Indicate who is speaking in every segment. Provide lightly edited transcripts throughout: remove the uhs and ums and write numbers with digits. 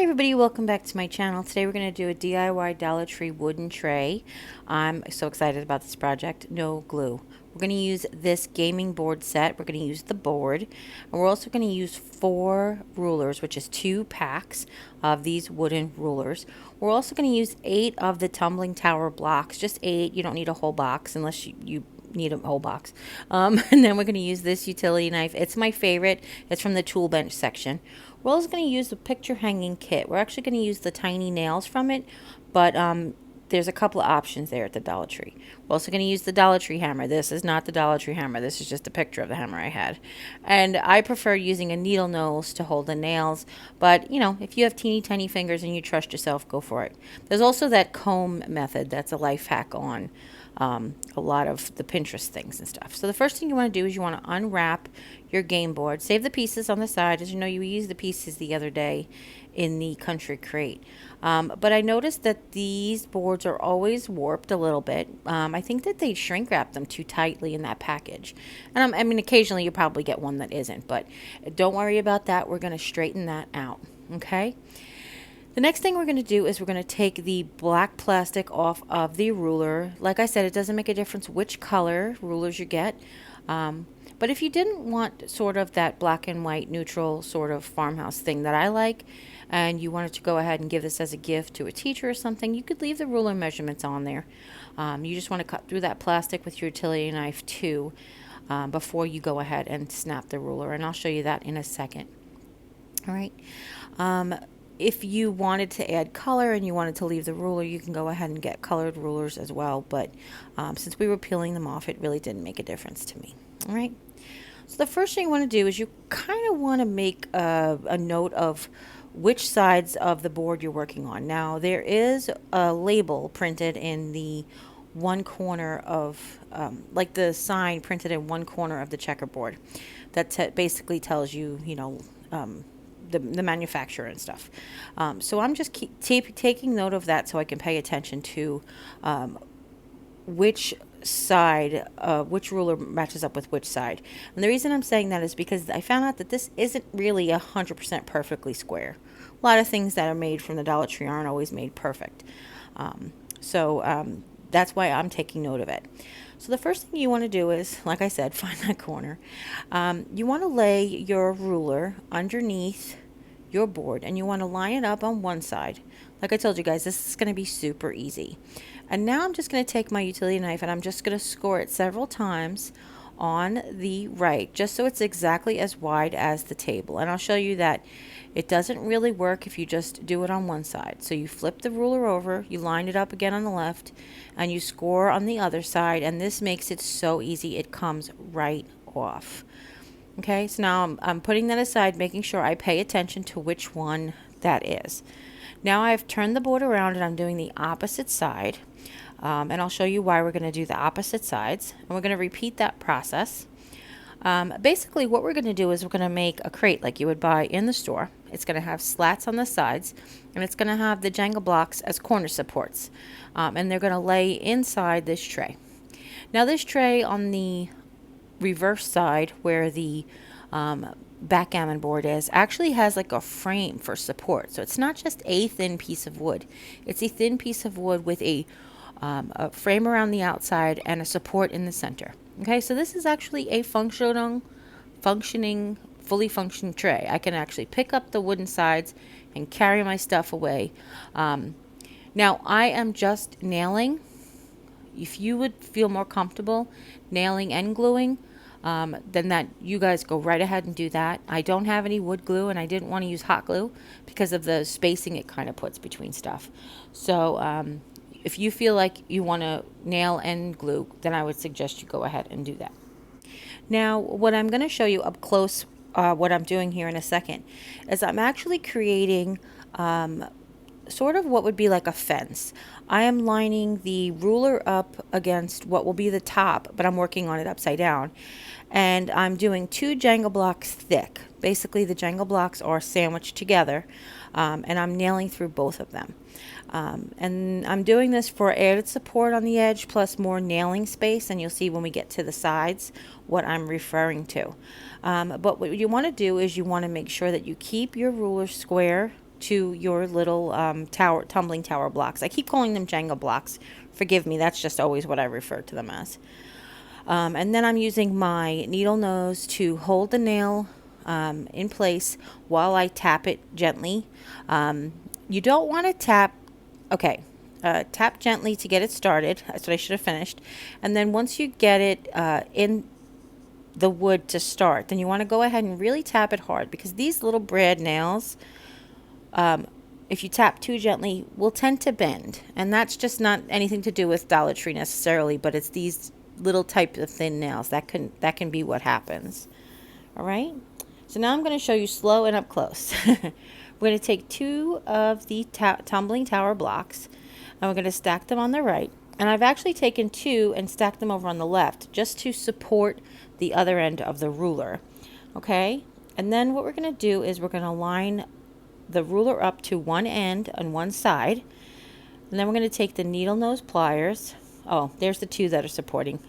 Speaker 1: Hi everybody, welcome back to my channel. Today we're going to do a DIY Dollar Tree wooden tray. I'm so excited about this project. No glue. We're going to use this gaming board set. We're going to use the board. And we're also going to use 4 rulers, which is 2 packs of these wooden rulers. We're also going to use 8 of the tumbling tower blocks. Just 8. You don't need a whole box unless you need a whole box. And then we're going to use this utility knife. It's my favorite. It's from the tool bench section. We're also going to use the picture hanging kit. We're actually going to use the tiny nails from it, but there's a couple of options there at the Dollar Tree. We're also going to use the Dollar Tree hammer. This is not the Dollar Tree hammer. This is just a picture of the hammer I had. And I prefer using a needle nose to hold the nails, but you know, if you have teeny tiny fingers and you trust yourself, go for it. There's also that comb method. That's a life hack on a lot of the Pinterest things and stuff. So the first thing you want to do is you want to unwrap your game board. Save the pieces on the side. As you know, you used the pieces the other day in the country crate. But I noticed that these boards are always warped a little bit. I think that they shrink wrap them too tightly in that package. And I mean, occasionally you probably get one that isn't, but don't worry about that. We're going to straighten that out. Okay. The next thing we're going to do is we're going to take the black plastic off of the ruler. Like I said, it doesn't make a difference which color rulers you get. But if you didn't want sort of that black and white neutral sort of farmhouse thing that I like, and you wanted to go ahead and give this as a gift to a teacher or something, you could leave the ruler measurements on there. You just want to cut through that plastic with your utility knife too, before you go ahead and snap the ruler. And I'll show you that in a second. All right. If you wanted to add color and you wanted to leave the ruler, you can go ahead and get colored rulers as well. But since we were peeling them off, it really didn't make a difference to me. All right. So the first thing you want to do is you kind of want to make a note of which sides of the board you're working on. Now, there is a label printed in the one corner of, like the sign printed in one corner of the checkerboard that basically tells you, you know, the manufacturer and stuff. So I'm just taking note of that so I can pay attention to which side, which ruler matches up with which side. And the reason I'm saying that is because I found out that this isn't really 100% perfectly square. A lot of things that are made from the Dollar Tree aren't always made perfect. That's why I'm taking note of it. So the first thing you want to do is, like I said, find that corner. You want to lay your ruler underneath your board and you want to line it up on one side. Like I told you guys, this is going to be super easy. And now I'm just going to take my utility knife and I'm just going to score it several times on the right, just so it's exactly as wide as the table. And I'll show you that it doesn't really work if you just do it on one side. So you flip the ruler over, you line it up again on the left, and you score on the other side, and this makes it so easy. It comes right off. Okay, so now I'm putting that aside, making sure I pay attention to which one that is. Now I've turned the board around and I'm doing the opposite side. And I'll show you why we're going to do the opposite sides. And we're going to repeat that process. Basically, what we're going to do is we're going to make a crate like you would buy in the store. It's going to have slats on the sides, and it's going to have the Jenga blocks as corner supports. And they're going to lay inside this tray. Now, this tray on the reverse side, where the backgammon board is, actually has like a frame for support. So it's not just a thin piece of wood. It's a thin piece of wood with a frame around the outside and a support in the center. Okay, so this is actually a fully functioning tray. I can actually pick up the wooden sides and carry my stuff away. Now I am just nailing. If you would feel more comfortable nailing and gluing, then that you guys go right ahead and do that. I don't have any wood glue and I didn't want to use hot glue because of the spacing it kind of puts between stuff. So if you feel like you want to nail and glue, then I would suggest you go ahead and do that. Now, what I'm going to show you up close, what I'm doing here in a second, is I'm actually creating sort of what would be like a fence. I am lining the ruler up against what will be the top, but I'm working on it upside down. And I'm doing 2 Jenga blocks thick. Basically, the Jenga blocks are sandwiched together, and I'm nailing through both of them. And I'm doing this for added support on the edge plus more nailing space, and you'll see when we get to the sides what I'm referring to. But what you want to do is you want to make sure that you keep your ruler square to your little tumbling tower blocks. I keep calling them Jenga blocks. Forgive me, that's just always what I refer to them as. And then I'm using my needle nose to hold the nail in place while I tap it gently. You don't want to tap, okay, tap gently to get it started. That's what I should have finished. And then once you get it in the wood to start, then you want to go ahead and really tap it hard, because these little brad nails, if you tap too gently, will tend to bend. And that's just not anything to do with Dollar Tree necessarily, but it's these little types of thin nails that can be what happens. All right, so now I'm going to show you slow and up close. We're going to take two of the tumbling tower blocks, and we're going to stack them on the right. And I've actually taken two and stacked them over on the left just to support the other end of the ruler. Okay, and then what we're going to do is we're going to line the ruler up to one end on one side, and then we're going to take the needle nose pliers. Oh, there's the two that are supporting.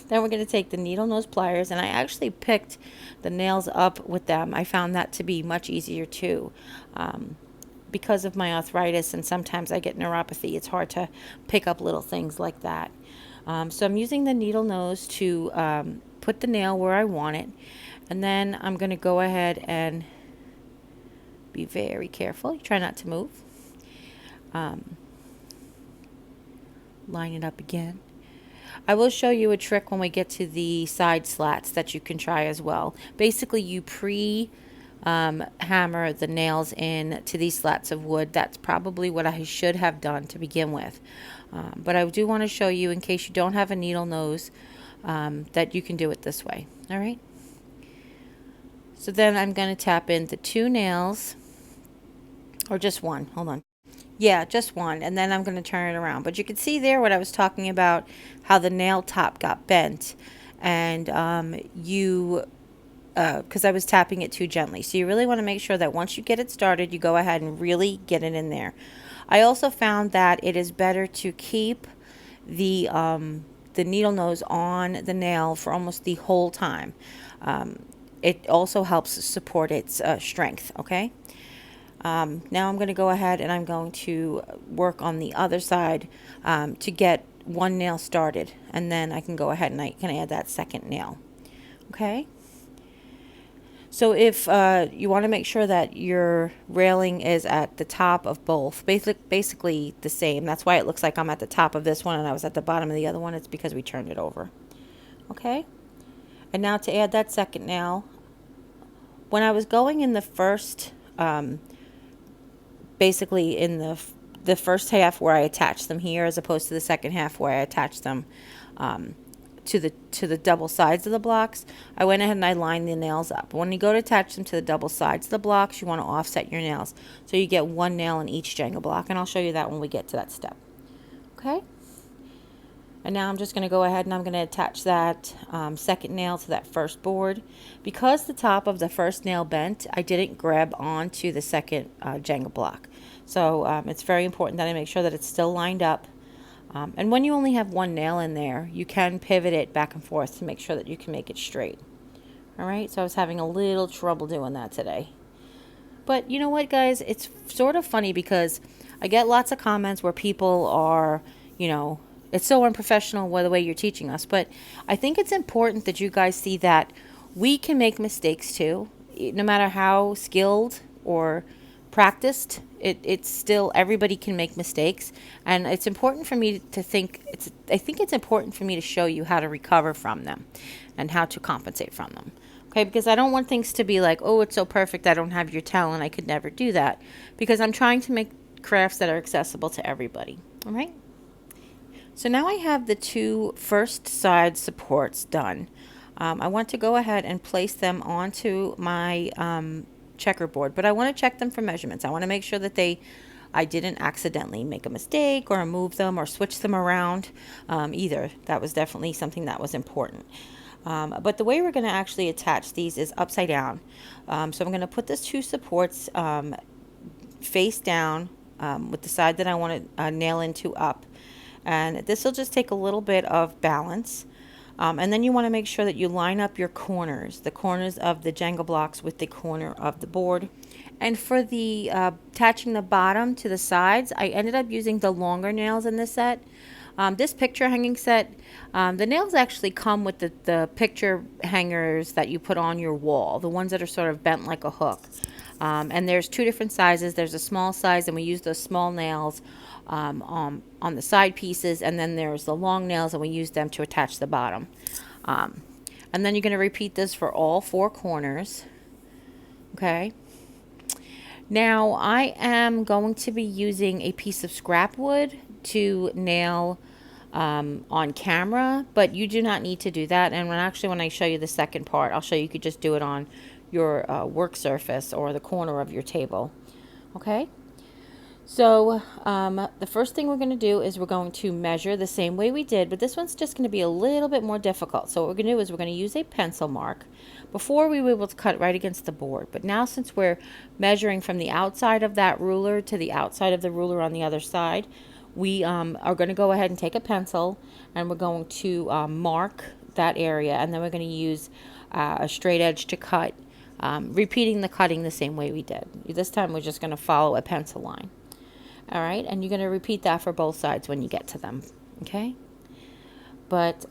Speaker 1: Then we're going to take the needle nose pliers, and I actually picked the nails up with them. I found that to be much easier too. Because of my arthritis, and sometimes I get neuropathy, it's hard to pick up little things like that. So I'm using the needle nose to put the nail where I want it, and then I'm going to go ahead and be very careful. You try not to move. Line it up again. I will show you a trick when we get to the side slats that you can try as well. Basically, you hammer the nails in to these slats of wood. That's probably what I should have done to begin with. But I do want to show you, in case you don't have a needle nose, that you can do it this way. All right. So then I'm going to tap in the two nails, or just one. Hold on. Yeah, just one, and then I'm going to turn it around. But you can see there what I was talking about, how the nail top got bent, and because I was tapping it too gently. So you really want to make sure that once you get it started, you go ahead and really get it in there. I also found that it is better to keep the needle nose on the nail for almost the whole time. It also helps support its strength, okay? Now I'm going to go ahead and I'm going to work on the other side to get one nail started, and then I can go ahead and I can add that second nail. Okay? So if you want to make sure that your railing is at the top of both, basically the same. That's why it looks like I'm at the top of this one and I was at the bottom of the other one. It's because we turned it over. Okay? And now to add that second nail, when I was going in the first basically in the first half where I attached them here, as opposed to the second half where I attached them to the double sides of the blocks, I went ahead and I lined the nails up. When you go to attach them to the double sides of the blocks, you want to offset your nails so you get one nail in each Jenga block, and I'll show you that when we get to that step. Okay? And now I'm just going to go ahead and I'm going to attach that second nail to that first board. Because the top of the first nail bent, I didn't grab onto the second Jenga block. So it's very important that I make sure that it's still lined up. And when you only have one nail in there, you can pivot it back and forth to make sure that you can make it straight. All right, so I was having a little trouble doing that today. But you know what, guys? It's sort of funny because I get lots of comments where people are, it's so unprofessional the way you're teaching us. But I think it's important that you guys see that we can make mistakes too. No matter how skilled or practiced, it's still, everybody can make mistakes. And it's important for me to think, I think it's important for me to show you how to recover from them and how to compensate from them. Okay, because I don't want things to be like, oh, it's so perfect, I don't have your talent, I could never do that. Because I'm trying to make crafts that are accessible to everybody. All right? So now I have the two first side supports done. I want to go ahead and place them onto my checkerboard, but I want to check them for measurements. I want to make sure that I didn't accidentally make a mistake or move them or switch them around either. That was definitely something that was important. But the way we're going to actually attach these is upside down. So I'm going to put these two supports face down with the side that I want to nail into up. And this will just take a little bit of balance. And then you want to make sure that you line up your corners, the corners of the Jenga blocks with the corner of the board. And for the attaching the bottom to the sides, I ended up using the longer nails in this set. This picture hanging set, the nails actually come with the picture hangers that you put on your wall, the ones that are sort of bent like a hook. And there's two different sizes. There's a small size, and we use those small nails on the side pieces, and then there's the long nails, and we use them to attach the bottom. And then you're going to repeat this for all four corners. Okay. Now I am going to be using a piece of scrap wood to nail on camera, but you do not need to do that. And when I show you the second part, I'll show you could just do it on your work surface or the corner of your table. Okay. So the first thing we're going to do is we're going to measure the same way we did, but this one's just going to be a little bit more difficult. So what we're going to do is we're going to use a pencil mark. Before we were able to cut right against the board, but now since we're measuring from the outside of that ruler to the outside of the ruler on the other side, we are going to go ahead and take a pencil and we're going to mark that area, and then we're going to use a straight edge to cut, repeating the cutting the same way we did. This time we're just going to follow a pencil line. All right, and you're going to repeat that for both sides when you get to them, okay? But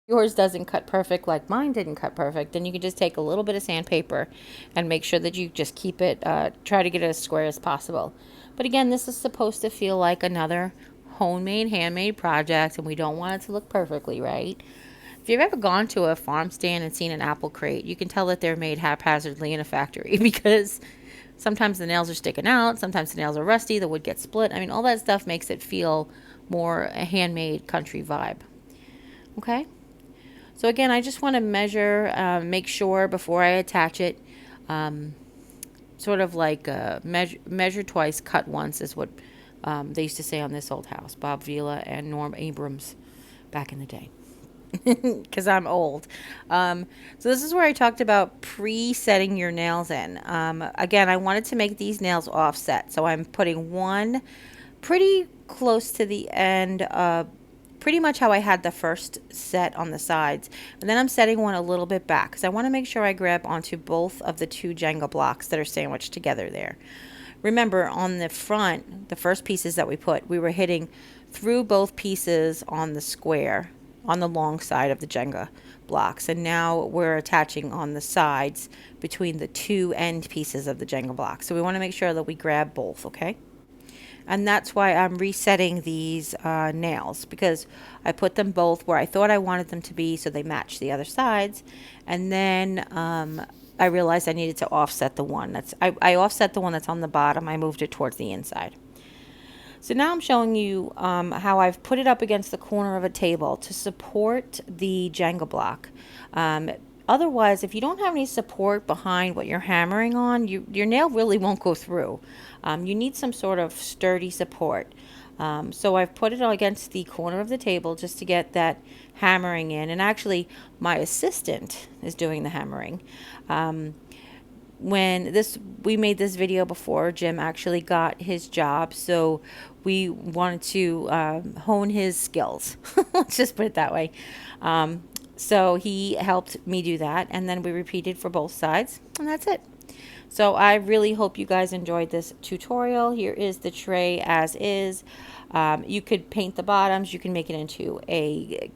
Speaker 1: yours doesn't cut perfect like mine didn't cut perfect, then you can just take a little bit of sandpaper and make sure that you just keep it, try to get it as square as possible. But again, this is supposed to feel like another homemade, handmade project, and we don't want it to look perfectly right. If you've ever gone to a farm stand and seen an apple crate, you can tell that they're made haphazardly in a factory because sometimes the nails are sticking out, sometimes the nails are rusty, the wood gets split. I mean, all that stuff makes it feel more a handmade country vibe. Okay? So again, I just want to measure, make sure before I attach it, sort of like measure twice, cut once is what they used to say on this old house, Bob Vila and Norm Abrams back in the day. Because I'm old. So this is where I talked about pre-setting your nails in. Again, I wanted to make these nails offset. So I'm putting one pretty close to the end, pretty much how I had the first set on the sides. And then I'm setting one a little bit back because I want to make sure I grab onto both of the two Jenga blocks that are sandwiched together there. Remember, on the front, the first pieces that we put, we were hitting through both pieces on the square, on the long side of the Jenga blocks, and now we're attaching on the sides between the two end pieces of the Jenga blocks. So we want to make sure that we grab both, okay? And that's why I'm resetting these nails, because I put them both where I thought I wanted them to be so they match the other sides, and then I realized I needed to offset the one that's I offset the one that's on the bottom. I moved it towards the inside. So now I'm showing you how I've put it up against the corner of a table to support the Jenga block. Otherwise, if you don't have any support behind what you're hammering on, your nail really won't go through. You need some sort of sturdy support. So I've put it against the corner of the table just to get that hammering in. And actually, my assistant is doing the hammering. When we made this video before, Jim actually got his job, so we wanted to hone his skills. Let's just put it that way. So he helped me do that, and then we repeated for both sides, and that's it. So I really hope you guys enjoyed this tutorial. Here is the tray as is. You could paint the bottoms. You can make it into a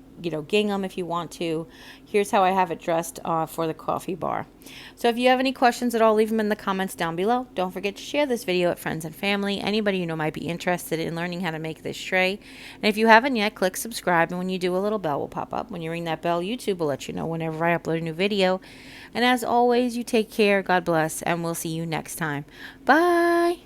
Speaker 1: gingham if you want to. Here's how I have it dressed for the coffee bar. So if you have any questions at all, leave them in the comments down below. Don't forget to share this video with friends and family. Anybody you know might be interested in learning how to make this tray. And if you haven't yet, click subscribe, and when you do, a little bell will pop up. When you ring that bell, YouTube will let you know whenever I upload a new video. And as always, you take care, God bless, and we'll see you next time. Bye!